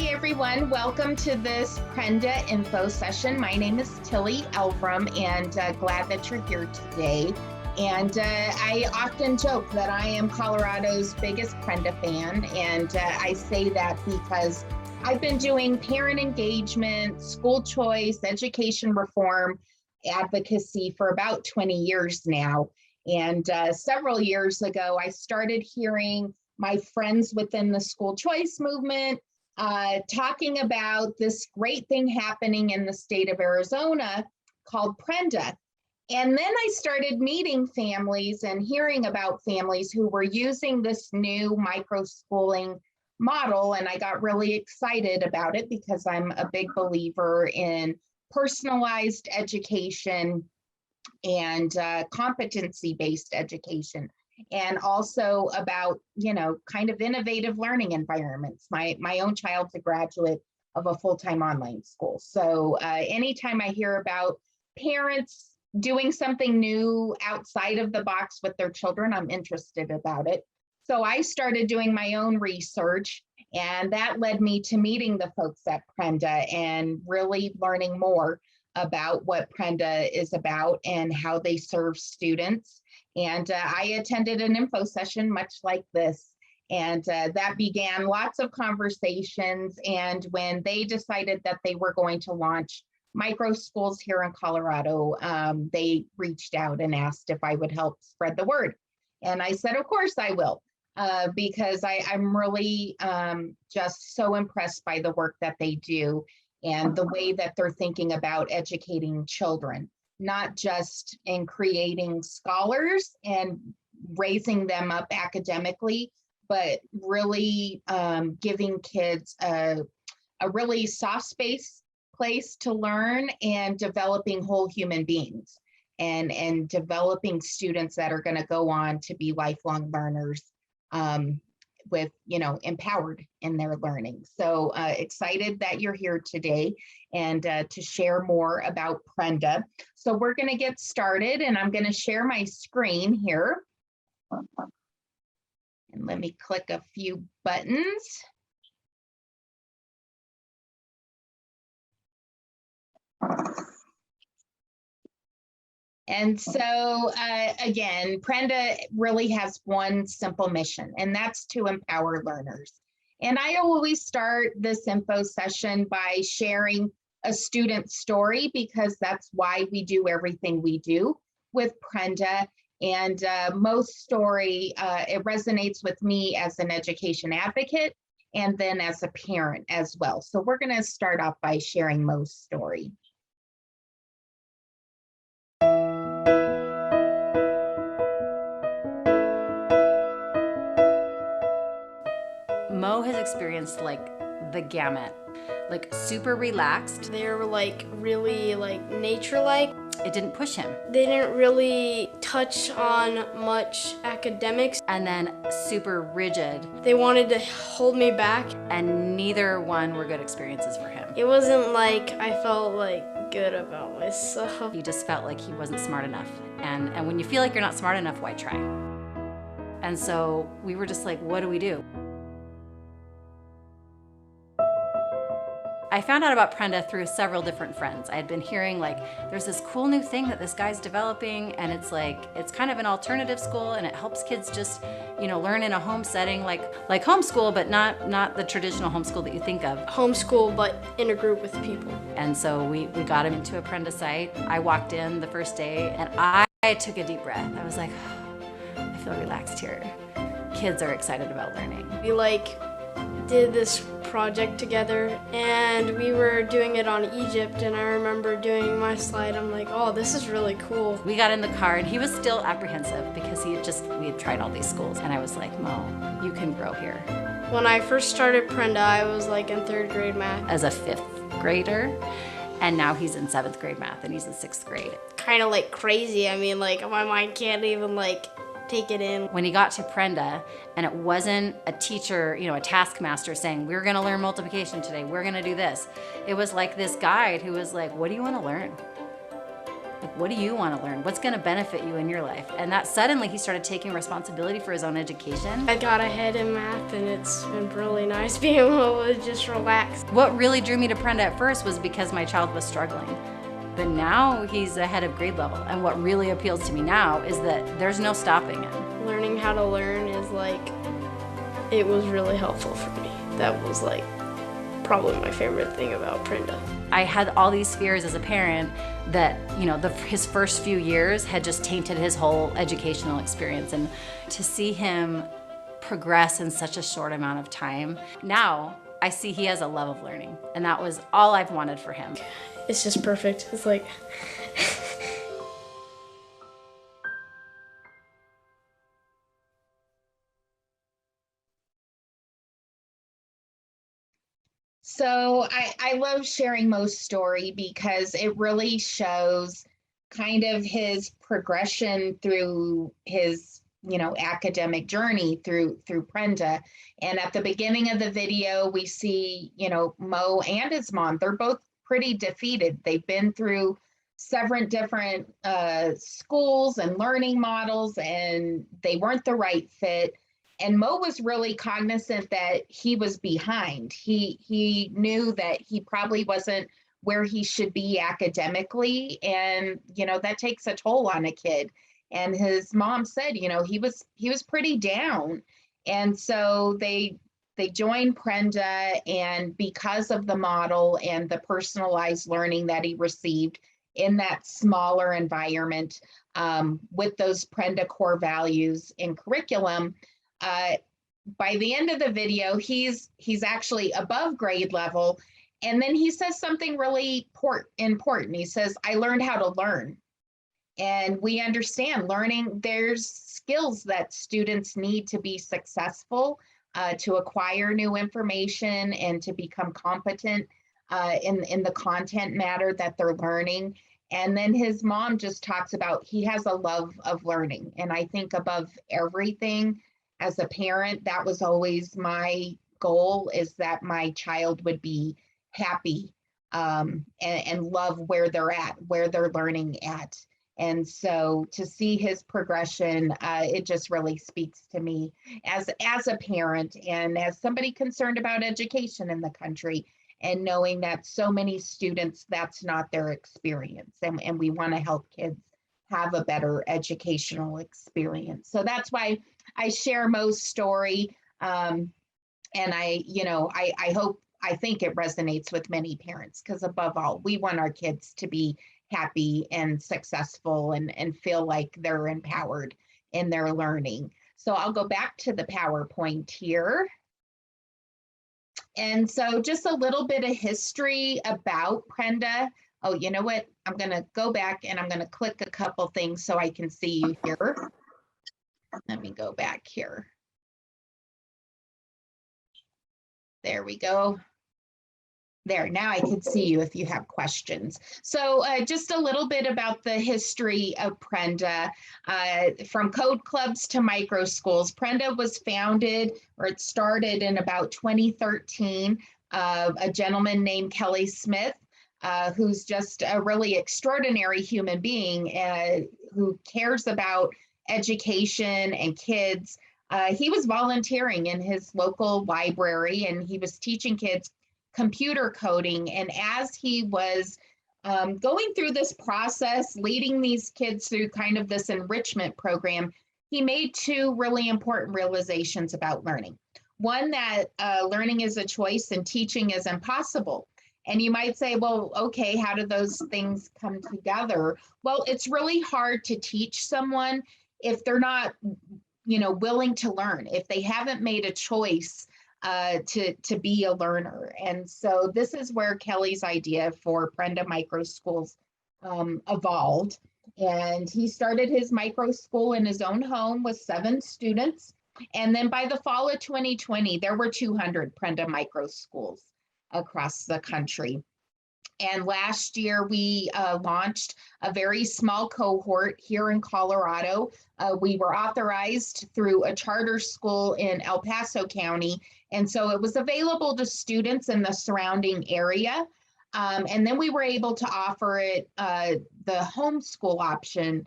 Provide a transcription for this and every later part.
Hi everyone, welcome to this Prenda info session. My name is Tilly Elbrum and glad that you're here today. And I often joke that I am Colorado's biggest Prenda fan, and I say that because I've been doing parent engagement, school choice, education reform advocacy for about 20 years now. And several years ago, I started hearing my friends within the school choice movement talking about this great thing happening in the state of Arizona called Prenda. And then I started meeting families and hearing about families who were using this new microschooling model. And I got really excited about it because I'm a big believer in personalized education and competency-based education, and also about, kind of innovative learning environments. My own child's a graduate of a full-time online school. So anytime I hear about parents doing something new outside of the box with their children, I'm interested about it. So I started doing my own research, and that led me to meeting the folks at Prenda and really learning more about what Prenda is about and how they serve students. And I attended an info session much like this, and that began lots of conversations. And when they decided that they were going to launch microschools here in Colorado, they reached out and asked if I would help spread the word. And I said, of course I will, because I'm really just so impressed by the work that they do and the way that they're thinking about educating children, not just in creating scholars and raising them up academically, but really giving kids a really soft space place to learn and developing whole human beings and developing students that are going to go on to be lifelong learners with, empowered in their learning. So excited that you're here today and to share more about Prenda. So we're going to get started, and I'm going to share my screen here. And let me click a few buttons. And so again, Prenda really has one simple mission, and that's to empower learners. And I always start this info session by sharing a student story, because that's why we do everything we do with Prenda. And Mo's story, it resonates with me as an education advocate and then as a parent as well. So we're going to start off by sharing Mo's story. Mo has experienced like the gamut, like super relaxed. They were like really nature-like. It didn't push him. They didn't really touch on much academics. And then super rigid. They wanted to hold me back. And neither one were good experiences for him. It wasn't like I felt like good about myself. He just felt like he wasn't smart enough. And when you feel like you're not smart enough, why try? And so we were just like, what do we do? I found out about Prenda through several different friends. I had been hearing like, there's this cool new thing that this guy's developing, and it's kind of an alternative school, and it helps kids just, learn in a home setting, like homeschool, but not the traditional homeschool that you think of. Homeschool, but in a group with people. And so we got him into a Prenda site. I walked in the first day, and I took a deep breath. I was like, oh, I feel relaxed here. Kids are excited about learning. We did this project together, and we were doing it on Egypt, and I remember doing my slide. I'm like, oh, this is really cool. We got in the car, and he was still apprehensive because we had tried all these schools, and I was like, Mo, you can grow here. When I first started Prenda, I was in 3rd grade math. As a 5th grader, and now he's in 7th grade math, and he's in 6th grade. Kind of crazy. I mean, my mind can't even take it in. When he got to Prenda, and it wasn't a teacher, a taskmaster saying, we're gonna learn multiplication today, we're gonna do this. It was like this guide who was like, what do you wanna learn? Like, what do you want to learn? What's going to benefit you in your life? And that suddenly he started taking responsibility for his own education. I got ahead in math, and it's been really nice being able to just relax. What really drew me to Prenda at first was because my child was struggling. But now he's ahead of grade level. And what really appeals to me now is that there's no stopping him. Learning how to learn is it was really helpful for me. That was probably my favorite thing about Prenda. I had all these fears as a parent that, his first few years had just tainted his whole educational experience. And to see him progress in such a short amount of time, now I see he has a love of learning. And that was all I've wanted for him. It's just perfect. It's So I love sharing Mo's story because it really shows kind of his progression through his, academic journey through Prenda. And at the beginning of the video, we see, Mo and his mom, they're both pretty defeated. They've been through several different schools and learning models, and they weren't the right fit. And Mo was really cognizant that he was behind. He knew that he probably wasn't where he should be academically. And, that takes a toll on a kid. And his mom said, he was pretty down. And so they joined Prenda, and because of the model and the personalized learning that he received in that smaller environment, with those Prenda core values in curriculum, by the end of the video, he's actually above grade level. And then he says something really important. He says, I learned how to learn. And we understand learning, there's skills that students need to be successful, to acquire new information and to become competent in the content matter that they're learning. And then his mom just talks about he has a love of learning. And I think above everything, as a parent, that was always my goal, is that my child would be happy, and love where they're at, where they're learning at. And so to see his progression, it just really speaks to me as a parent and as somebody concerned about education in the country, and knowing that so many students, that's not their experience. And we want to help kids have a better educational experience. So that's why I share Mo's story. And I think it resonates with many parents, because above all, we want our kids to be happy and successful and feel like they're empowered in their learning. So I'll go back to the PowerPoint here. And so just a little bit of history about Prenda. Oh, you know what? I'm going to go back and I'm going to click a couple things so I can see you here. Let me go back here. There we go. There, now I can see you if you have questions. So just a little bit about the history of Prenda. From code clubs to micro schools, Prenda was founded, or it started in about 2013. A gentleman named Kelly Smith, who's just a really extraordinary human being, who cares about education and kids. He was volunteering in his local library, and he was teaching kids computer coding. And as he was going through this process, leading these kids through kind of this enrichment program, he made two really important realizations about learning. One, that learning is a choice and teaching is impossible. And you might say, well, okay, how do those things come together? Well, it's really hard to teach someone if they're not, willing to learn, if they haven't made a choice to be a learner. And so this is where Kelly's idea for Prenda Microschools evolved. And he started his micro school in his own home with 7 students. And then by the fall of 2020, there were 200 Prenda Microschools across the country. And last year, we launched a very small cohort here in Colorado. We were authorized through a charter school in El Paso County. And so it was available to students in the surrounding area. And then we were able to offer it the homeschool option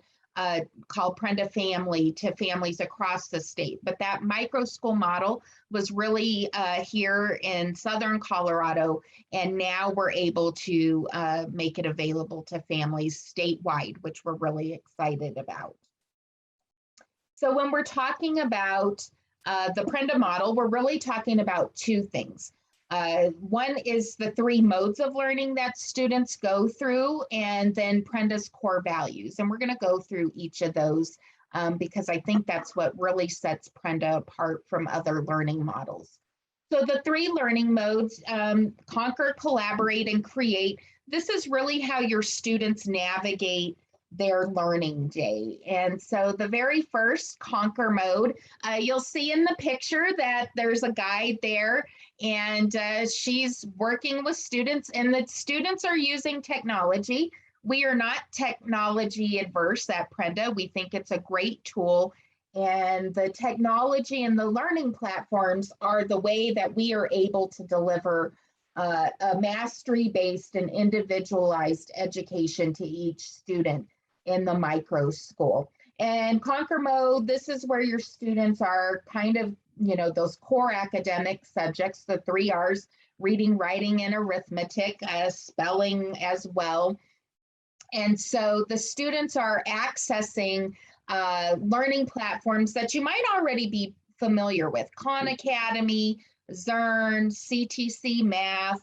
called Prenda Family to families across the state. But that microschool model was really here in Southern Colorado, and now we're able to make it available to families statewide, which we're really excited about. So when we're talking about the Prenda model, we're really talking about two things. One is the three modes of learning that students go through, and then Prenda's core values. And we're going to go through each of those because I think that's what really sets Prenda apart from other learning models. So the three learning modes, conquer, collaborate, and create. This is really how your students navigate their learning day. And so the very first, conquer mode, you'll see in the picture that there's a guide there, and she's working with students, and the students are using technology. We are not technology adverse at Prenda. We think it's a great tool, and the technology and the learning platforms are the way that we are able to deliver a mastery-based and individualized education to each student in the micro school. And conquer mode, this is where your students are kind of, you know, those core academic subjects, the 3 R's, reading, writing, and arithmetic, spelling as well. And so the students are accessing learning platforms that you might already be familiar with: Khan Academy, Zern, CTC Math.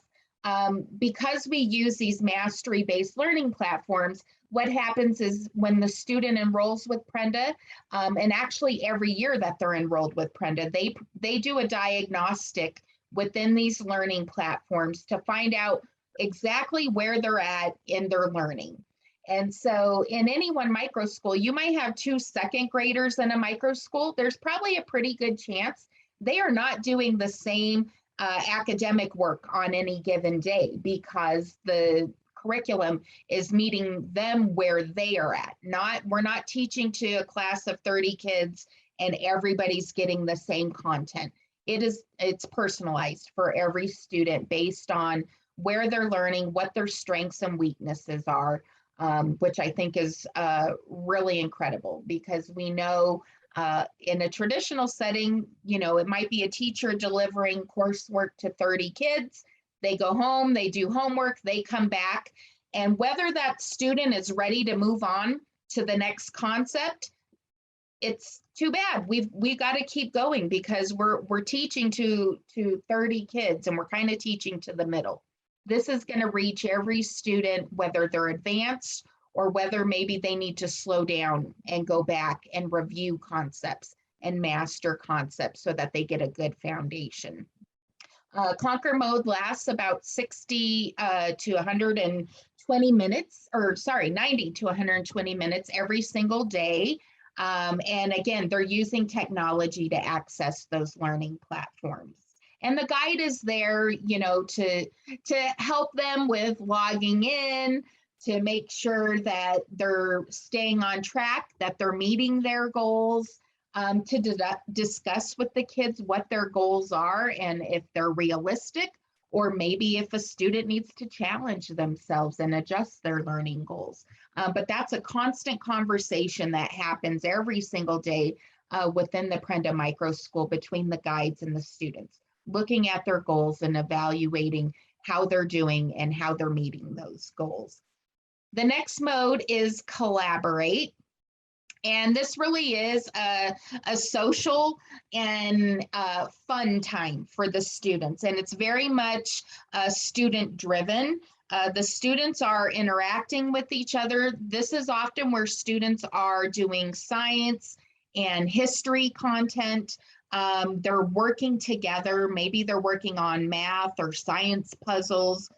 Because we use these mastery-based learning platforms, what happens is when the student enrolls with Prenda, and actually every year that they're enrolled with Prenda, they do a diagnostic within these learning platforms to find out exactly where they're at in their learning. And so in any one micro school, you might have 2 second graders in a micro school. There's probably a pretty good chance they are not doing the same academic work on any given day, because the curriculum is meeting them where they are at. We're not teaching to a class of 30 kids and everybody's getting the same content. It's personalized for every student based on where they're learning, what their strengths and weaknesses are, which I think is really incredible, because we know in a traditional setting, you know, it might be a teacher delivering coursework to 30 kids. They go home, they do homework, they come back, and whether that student is ready to move on to the next concept, it's too bad. We got to keep going, because we're teaching to 30 kids, and we're kind of teaching to the middle. This is going to reach every student, whether they're advanced or whether maybe they need to slow down and go back and review concepts and master concepts so that they get a good foundation. Conquer mode lasts about 60 to 120 minutes, or sorry, 90 to 120 minutes every single day. And again, they're using technology to access those learning platforms. And the guide is there, you know, to help them with logging in, to make sure that they're staying on track, that they're meeting their goals, to discuss with the kids what their goals are and if they're realistic, or maybe if a student needs to challenge themselves and adjust their learning goals. But that's a constant conversation that happens every single day within the Prenda Micro School between the guides and the students, looking at their goals and evaluating how they're doing and how they're meeting those goals. The next mode is collaborate. And this really is a social and fun time for the students. And it's very much student driven. The students are interacting with each other. This is often where students are doing science and history content. They're working together. Maybe they're working on math or science puzzles.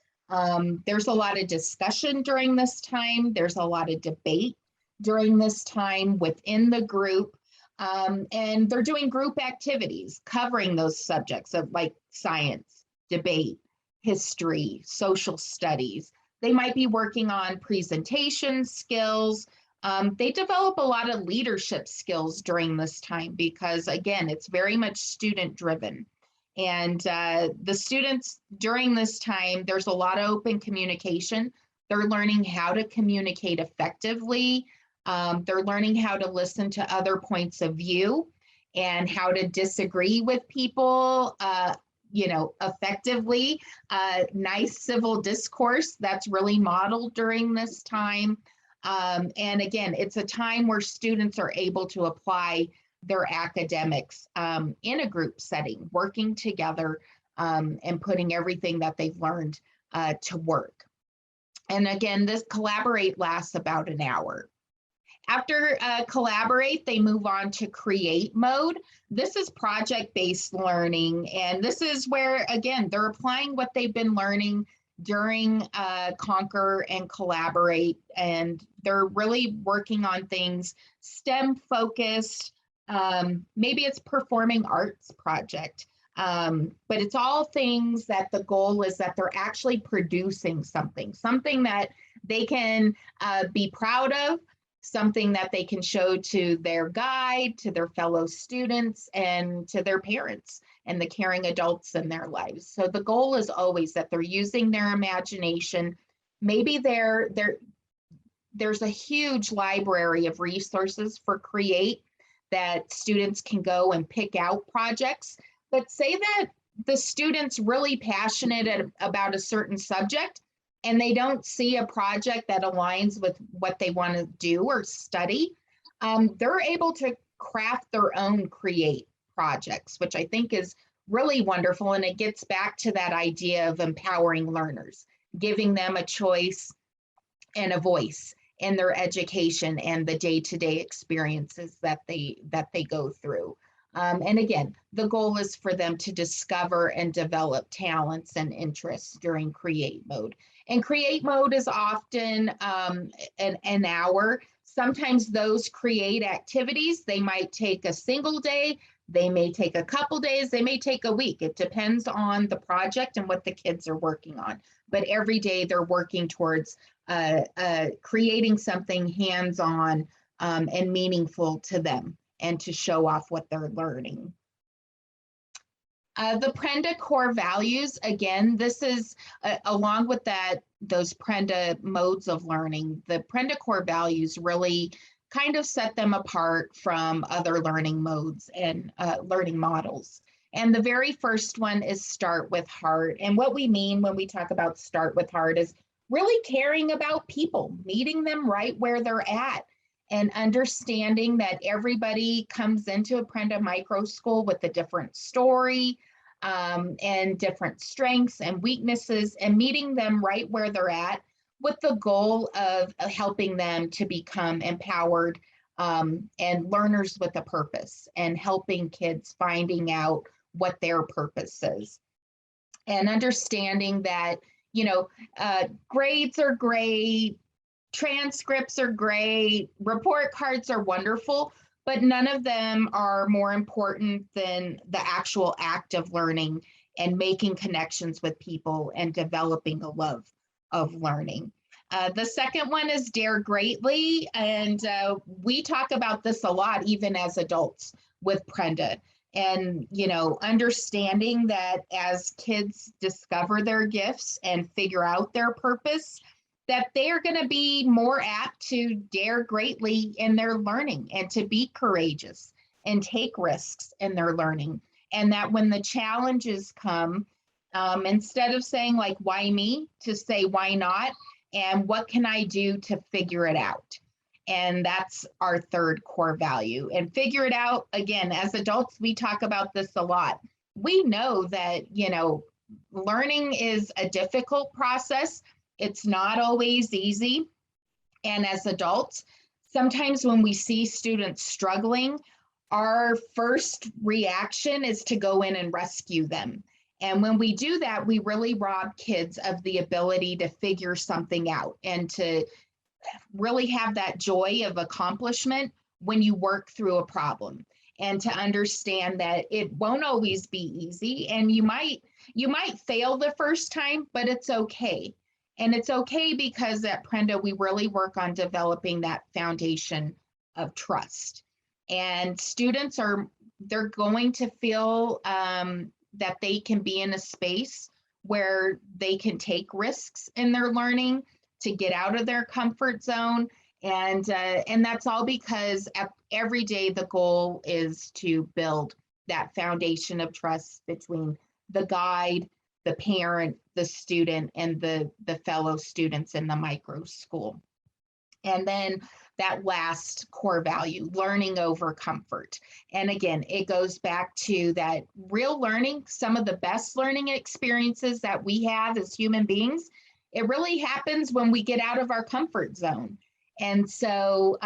There's a lot of discussion during this time. There's a lot of debate during this time within the group. And they're doing group activities covering those subjects of like science, debate, history, social studies. They might be working on presentation skills. They develop a lot of leadership skills during this time because, again, it's very much student driven. And the students during this time, there's a lot of open communication. They're learning how to communicate effectively. They're learning how to listen to other points of view and how to disagree with people, effectively. Nice civil discourse that's really modeled during this time. And again, it's a time where students are able to apply their academics in a group setting, working together and putting everything that they've learned to work. And again, this collaborate lasts about an hour. After collaborate, they move on to create mode. This is project-based learning. And this is where, again, they're applying what they've been learning during Conquer and Collaborate. And they're really working on things STEM focused. Maybe it's performing arts project. But it's all things that the goal is that they're actually producing something that they can be proud of, something that they can show to their guide, to their fellow students, and to their parents and the caring adults in their lives. So the goal is always that they're using their imagination. Maybe there's a huge library of resources for Create that students can go and pick out projects. But say that the student's really passionate about a certain subject and they don't see a project that aligns with what they want to do or study, they're able to craft their own Create projects, which I think is really wonderful. And it gets back to that idea of empowering learners, giving them a choice and a voice in their education and the day-to-day experiences that they go through. And again, the goal is for them to discover and develop talents and interests during Create mode. And Create mode is often an hour. Sometimes those Create activities, they might take a single day, they may take a couple days, they may take a week. It depends on the project and what the kids are working on. But every day they're working towards creating something hands-on and meaningful to them, and to show off what they're learning. The Prenda core values, again, this is along with those Prenda modes of learning, the Prenda core values really kind of set them apart from other learning modes and learning models. And the very first one is start with heart. And what we mean when we talk about start with heart is really caring about people, meeting them right where they're at, and understanding that everybody comes into a Prenda microschool with a different story and different strengths and weaknesses, and meeting them right where they're at with the goal of helping them to become empowered and learners with a purpose, and helping kids finding out what their purpose is. And understanding that, grades are great, transcripts are great, report cards are wonderful, but none of them are more important than the actual act of learning and making connections with people and developing a love of learning. The second one is dare greatly. And we talk about this a lot, even as adults with Prenda. And, understanding that as kids discover their gifts and figure out their purpose, that they are going to be more apt to dare greatly in their learning and to be courageous and take risks in their learning. And that when the challenges come, instead of saying like, why me, to say, why not? And what can I do to figure it out? And that's our third core value. And figure it out, again, as adults, we talk about this a lot. We know that, learning is a difficult process. It's not always easy. And as adults, sometimes when we see students struggling, our first reaction is to go in and rescue them. And when we do that, we really rob kids of the ability to figure something out and to really have that joy of accomplishment when you work through a problem, and to understand that it won't always be easy. And you might fail the first time, but it's okay. And it's okay because at Prenda, we really work on developing that foundation of trust. And students they're going to feel that they can be in a space where they can take risks in their learning to get out of their comfort zone. And that's all because every day the goal is to build that foundation of trust between the guide, the parent, the student, and the fellow students in the micro school. And then that last core value, learning over comfort. And again, it goes back to that real learning. Some of the best learning experiences that we have as human beings, it really happens when we get out of our comfort zone. And so,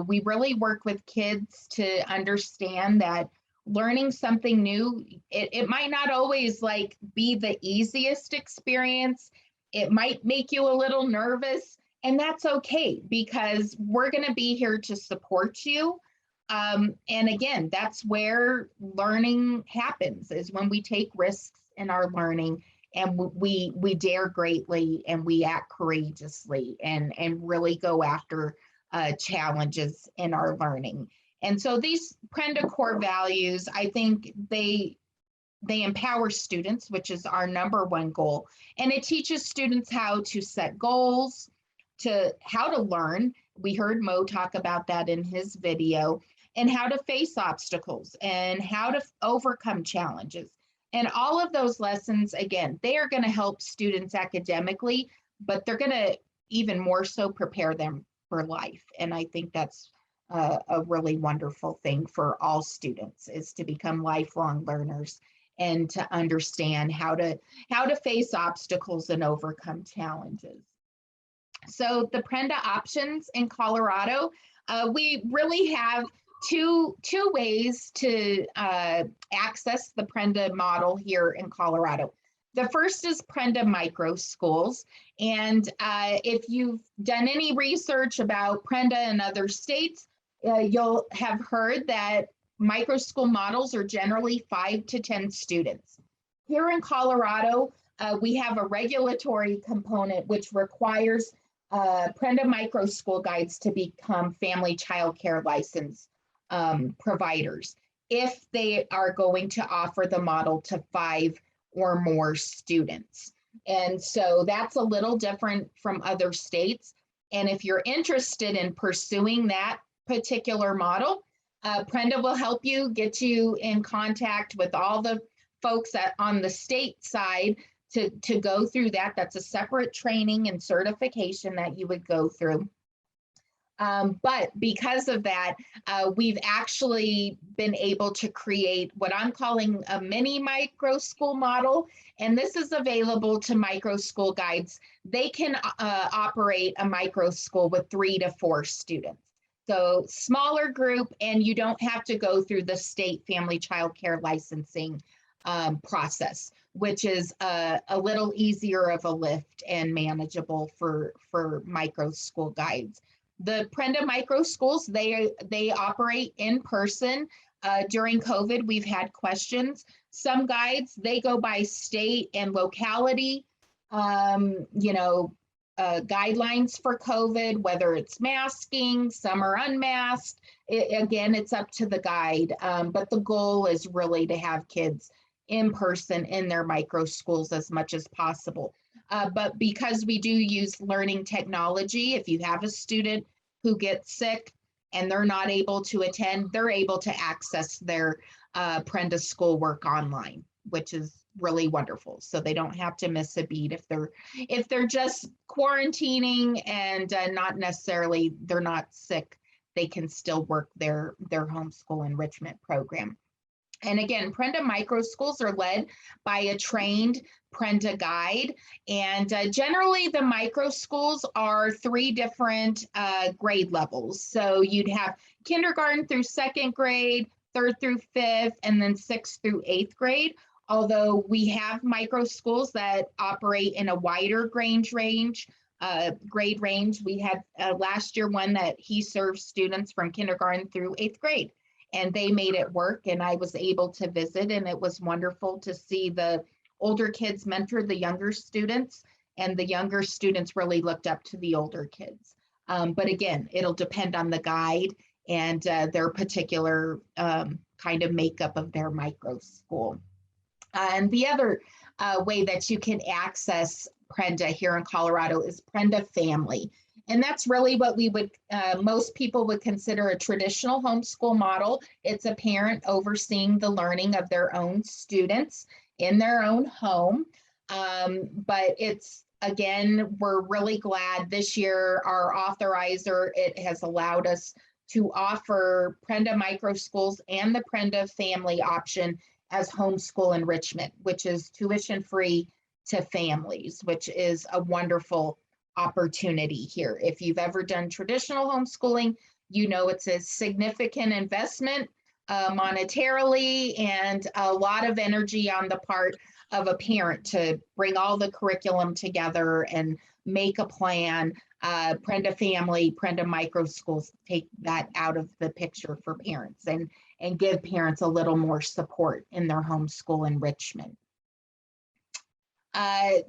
we really work with kids to understand that learning something new, it might not always be the easiest experience. It might make you a little nervous, and that's okay, because we're going to be here to support you. And again, that's where learning happens, is when we take risks in our learning, and we dare greatly, and we act courageously, and really go after challenges in our learning. And so these Prenda core values, I think they empower students, which is our number one goal. And it teaches students how to set goals, to how to learn. We heard Mo talk about that in his video, and how to face obstacles and how to overcome challenges. And all of those lessons, again, they are going to help students academically, but they're going to even more so prepare them for life. And I think that's a really wonderful thing for all students, is to become lifelong learners and to understand how to face obstacles and overcome challenges. So the Prenda options in Colorado, we really have two ways to access the Prenda model here in Colorado. The first is Prenda microschools. And if you've done any research about Prenda in other states, you'll have heard that microschool models are generally 5 to 10 students. Here in Colorado, we have a regulatory component which requires Prenda microschool guides to become family child care license providers if they are going to offer the model to 5 or more students. And so that's a little different from other states. And if you're interested in pursuing that particular model, Prenda will help you, get you in contact with all the folks on the state side to go through that. That's a separate training and certification that you would go through. But because of that, we've actually been able to create what I'm calling a mini micro school model. And this is available to micro school guides. They can operate a micro school with 3 to 4 students. So smaller group, and you don't have to go through the state family child care licensing process, which is a little easier of a lift and manageable for micro school guides. The Prenda micro schools, they operate in person. During COVID, we've had questions. Some guides, they go by state and locality, guidelines for COVID, whether it's masking, some are unmasked. Again, it's up to the guide, but the goal is really to have kids in person in their micro schools as much as possible. But because we do use learning technology, if you have a student who gets sick and they're not able to attend, they're able to access their Prenda schoolwork online, which is really wonderful. So they don't have to miss a beat if they're just quarantining and not necessarily, they're not sick, they can still work their homeschool enrichment program. And again, Prenda micro schools are led by a trained Prenda guide. And generally the micro schools are 3 different grade levels. So you'd have kindergarten through 2nd grade, 3rd through 5th, and then 6th through 8th grade. Although we have micro schools that operate in a wider grade range. We had last year one that he served students from kindergarten through 8th grade. And they made it work, and I was able to visit, and it was wonderful to see the older kids mentor the younger students, and the younger students really looked up to the older kids. But again, it'll depend on the guide and their particular kind of makeup of their micro school. And the other way that you can access Prenda here in Colorado is Prenda Family. And that's really what we would, most people would consider a traditional homeschool model. It's a parent overseeing the learning of their own students in their own home. But it's, again, we're really glad this year, our authorizer, it has allowed us to offer Prenda microschools and the Prenda family option as homeschool enrichment, which is tuition free to families, which is a wonderful opportunity here. If you've ever done traditional homeschooling, you know it's a significant investment monetarily and a lot of energy on the part of a parent to bring all the curriculum together and make a plan. Prenda Family, Prenda Microschools take that out of the picture for parents and give parents a little more support in their homeschool enrichment.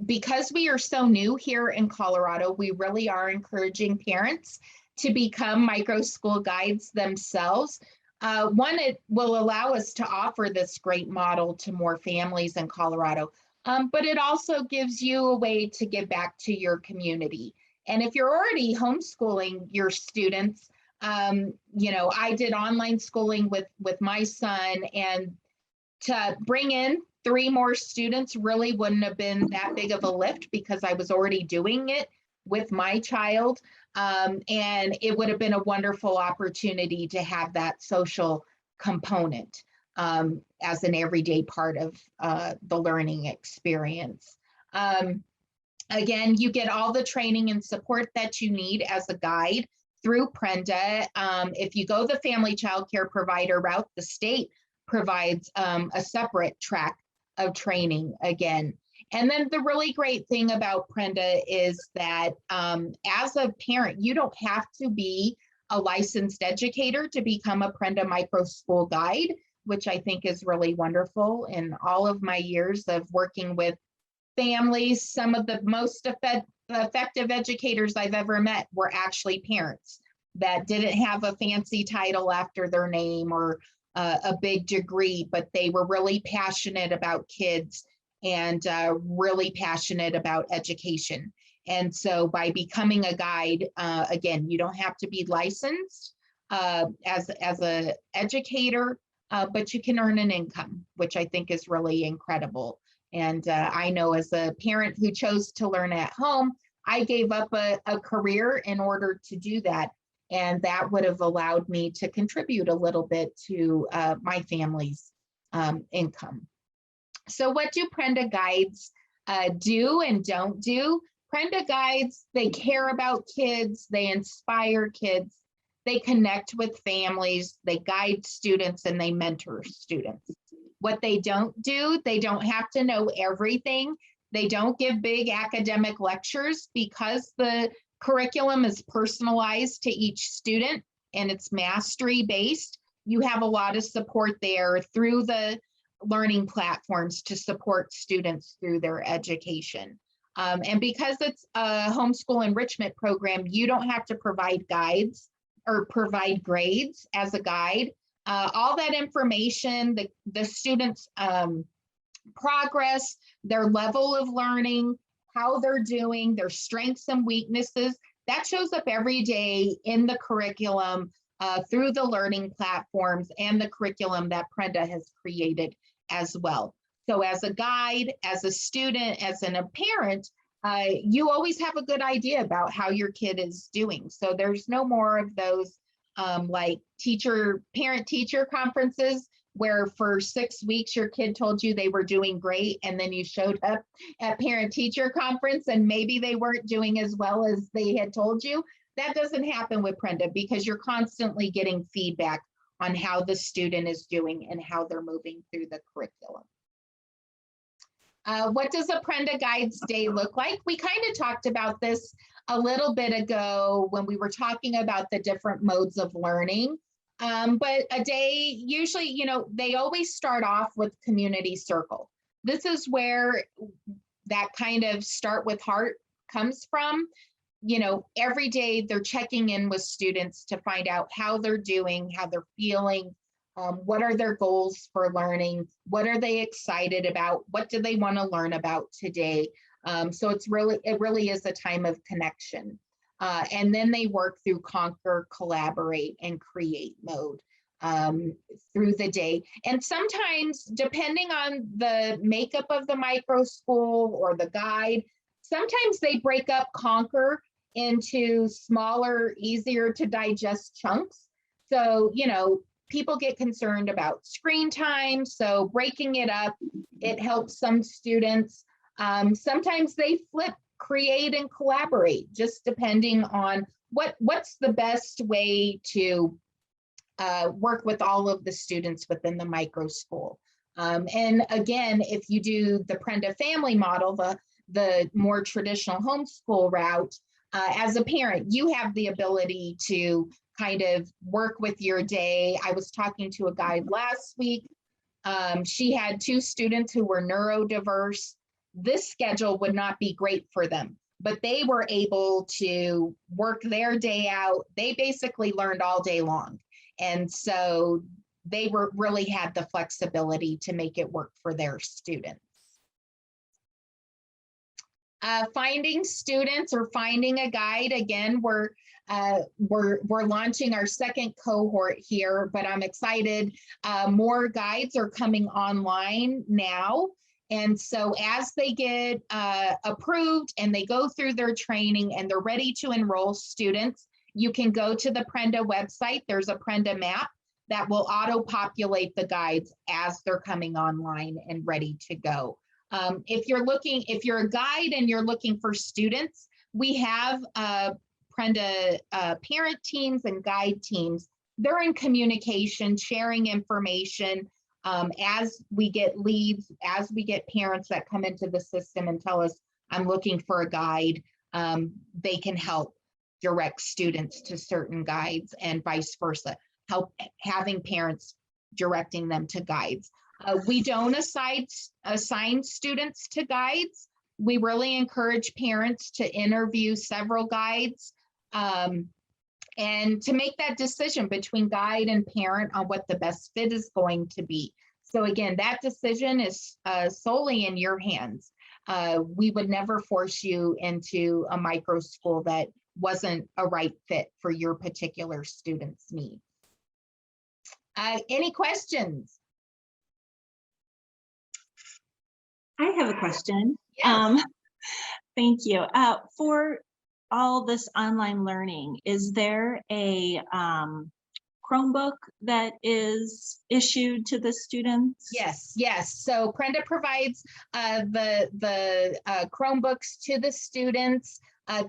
Because we are so new here in Colorado, we really are encouraging parents to become microschool guides themselves. One, it will allow us to offer this great model to more families in Colorado, but it also gives you a way to give back to your community. And if you're already homeschooling your students, you know, I did online schooling with my son, and to bring in 3 more students really wouldn't have been that big of a lift because I was already doing it with my child. And it would have been a wonderful opportunity to have that social component as an everyday part of the learning experience. Again, you get all the training and support that you need as a guide through Prenda. If you go the family child care provider route, the state provides a separate track of training again. And then the really great thing about Prenda is that as a parent, you don't have to be a licensed educator to become a Prenda microschool guide, which I think is really wonderful. In all of my years of working with families, some of the most effective educators I've ever met were actually parents that didn't have a fancy title after their name or a big degree, but they were really passionate about kids and really passionate about education. And so by becoming a guide, again, you don't have to be licensed as an educator, but you can earn an income, which I think is really incredible. And I know as a parent who chose to learn at home, I gave up a career in order to do that. And that would have allowed me to contribute a little bit to my family's income. So what do Prenda guides do and don't do? Prenda guides, they care about kids, they inspire kids, they connect with families, they guide students, and they mentor students. What they don't do, they don't have to know everything. They don't give big academic lectures because the curriculum is personalized to each student and it's mastery based. You have a lot of support there through the learning platforms to support students through their education. And because it's a homeschool enrichment program, you don't have to provide guides or provide grades as a guide. All that information, the students' progress, their level of learning, how they're doing, their strengths and weaknesses, that shows up every day in the curriculum through the learning platforms and the curriculum that Prenda has created as well. So as a guide, as a student, as a parent, you always have a good idea about how your kid is doing. So there's no more of those like parent-teacher conferences where for 6 weeks your kid told you they were doing great and then you showed up at parent-teacher conference and maybe they weren't doing as well as they had told you. That doesn't happen with Prenda because you're constantly getting feedback on how the student is doing and how they're moving through the curriculum. What does a Prenda Guides Day look like? We kind of talked about this a little bit ago when we were talking about the different modes of learning. But a day, usually, you know, they always start off with community circle. This is where that kind of start with heart comes from. You know, every day they're checking in with students to find out how they're doing, how they're feeling, What are their goals for learning? What are they excited about? What do they want to learn about today? So it really is a time of connection. And then they work through conquer, collaborate, and create mode through the day. And sometimes, depending on the makeup of the micro school or the guide, sometimes they break up conquer into smaller, easier to digest chunks. So, people get concerned about screen time. So breaking it up, it helps some students. Sometimes they flip create and collaborate, just depending on what's the best way to work with all of the students within the micro school. And again, if you do the Prenda family model, the more traditional homeschool route, as a parent, you have the ability to kind of work with your day. I was talking to a guide last week. She had 2 students who were neurodiverse. This schedule would not be great for them, but they were able to work their day out. They basically learned all day long. And so they really had the flexibility to make it work for their students. Finding students or finding a guide, again, we're launching our second cohort here, but I'm excited. More guides are coming online now. And so as they get approved and they go through their training and they're ready to enroll students, you can go to the Prenda website. There's a Prenda map that will auto-populate the guides as they're coming online and ready to go. If you're a guide and you're looking for students, we have Prenda parent teams and guide teams. They're in communication, sharing information. As we get leads, as we get parents that come into the system and tell us, I'm looking for a guide, they can help direct students to certain guides and vice versa, help having parents directing them to guides. We don't assign students to guides. We really encourage parents to interview several guides and to make that decision between guide and parent on what the best fit is going to be. So again, that decision is solely in your hands. We would never force you into a micro school that wasn't a right fit for your particular student's needs. Any questions? I have a question. Yes. Thank you. For all this online learning, is there a Chromebook that is issued to the students? Yes. So Prenda provides the Chromebooks to the students.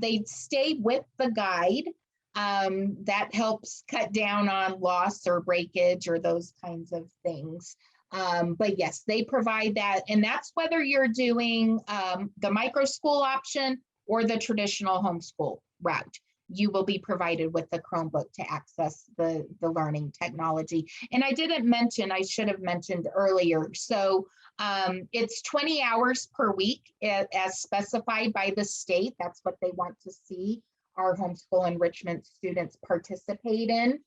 They stay with the guide. That helps cut down on loss or breakage or those kinds of things. But yes, they provide that. And that's whether you're doing the micro school option or the traditional homeschool route. You will be provided with the Chromebook to access the learning technology. And I should have mentioned earlier. So it's 20 hours per week as specified by the state. That's what they want to see our homeschool enrichment students participate in.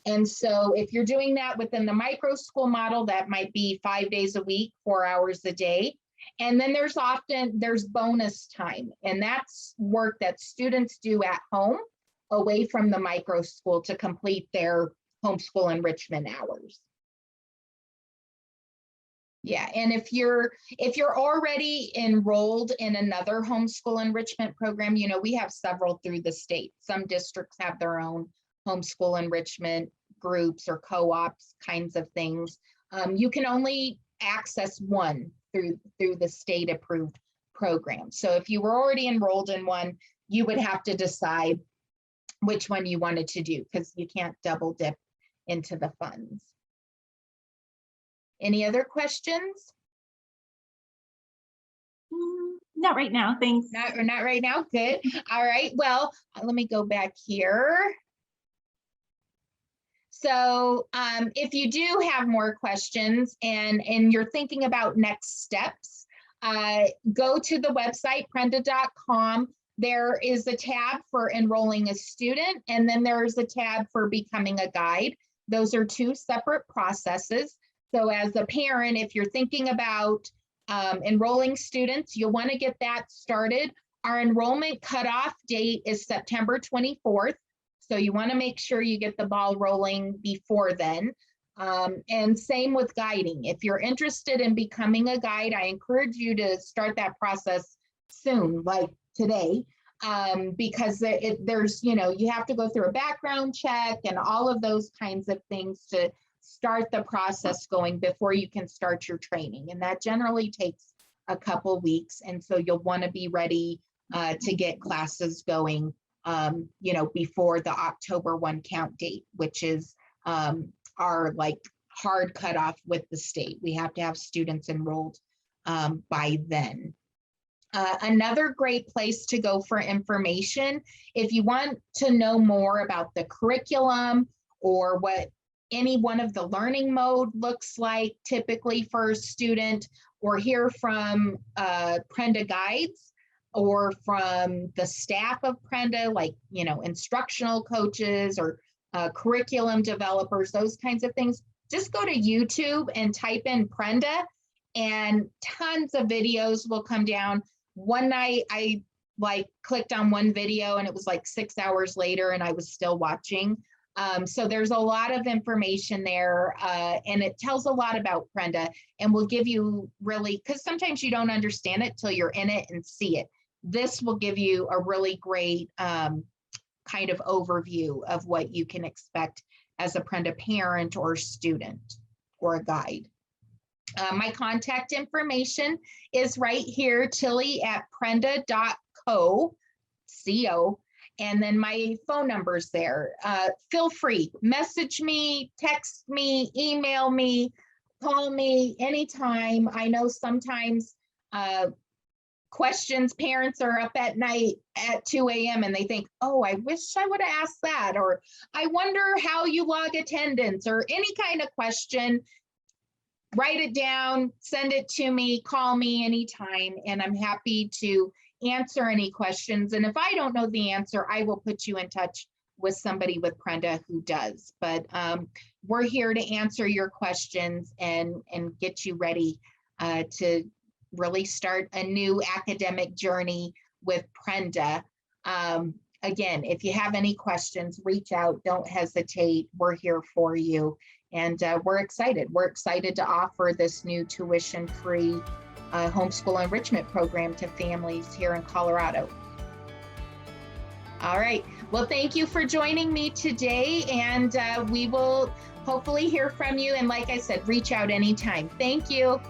And so if you're doing that within the micro school model, that might be 5 days a week, 4 hours a day. And then there's bonus time, and that's work that students do at home away from the micro school to complete their homeschool enrichment hours. Yeah, and if you're already enrolled in another homeschool enrichment program, we have several through the state. Some districts have their own homeschool enrichment groups or co-ops kinds of things. You can only access one through the state approved program. So if you were already enrolled in one, you would have to decide which one you wanted to do, because you can't double dip into the funds. Any other questions? Not right now, thanks. Not right now, good. All right, well, let me go back here. So if you do have more questions and you're thinking about next steps, go to the website, prenda.com. There is a tab for enrolling a student, and then there's a tab for becoming a guide. Those are two separate processes. So as a parent, if you're thinking about enrolling students, you'll want to get that started. Our enrollment cutoff date is September 24th. So you want to make sure you get the ball rolling before then. And same with guiding. If you're interested in becoming a guide, I encourage you to start that process soon, like today, because there's, you have to go through a background check and all of those kinds of things to start the process going before you can start your training. And that generally takes a couple weeks. And so you'll want to be ready to get classes going, before the October 1 count date, which is our like hard cutoff with the state. We have to have students enrolled by then. Another great place to go for information, if you want to know more about the curriculum or what any one of the learning mode looks like typically for a student, or hear from Prenda guides or from the staff of Prenda, like, instructional coaches or curriculum developers, those kinds of things, just go to YouTube and type in Prenda and tons of videos will come down. One night I clicked on one video and it was like 6 hours later and I was still watching. So there's a lot of information there, and it tells a lot about Prenda and will give you really, because sometimes you don't understand it till you're in it and see it. This will give you a really great kind of overview of what you can expect as a Prenda parent or student or a guide. My contact information is right here, tilly@prenda.co, and then my phone number's there. Feel free, message me, text me, email me, call me anytime. I know sometimes parents are up at night at 2 a.m. and they think, oh, I wish I would have asked that, or I wonder how you log attendance, or any kind of question. Write it down, send it to me, call me anytime, and I'm happy to answer any questions. And if I don't know the answer, I will put you in touch with somebody with Prenda who does. But we're here to answer your questions and get you ready to really start a new academic journey with Prenda. Again, if you have any questions, reach out, don't hesitate. We're here for you. And we're excited. We're excited to offer this new tuition-free homeschool enrichment program to families here in Colorado. All right. Well, thank you for joining me today. And we will hopefully hear from you. And like I said, reach out anytime. Thank you.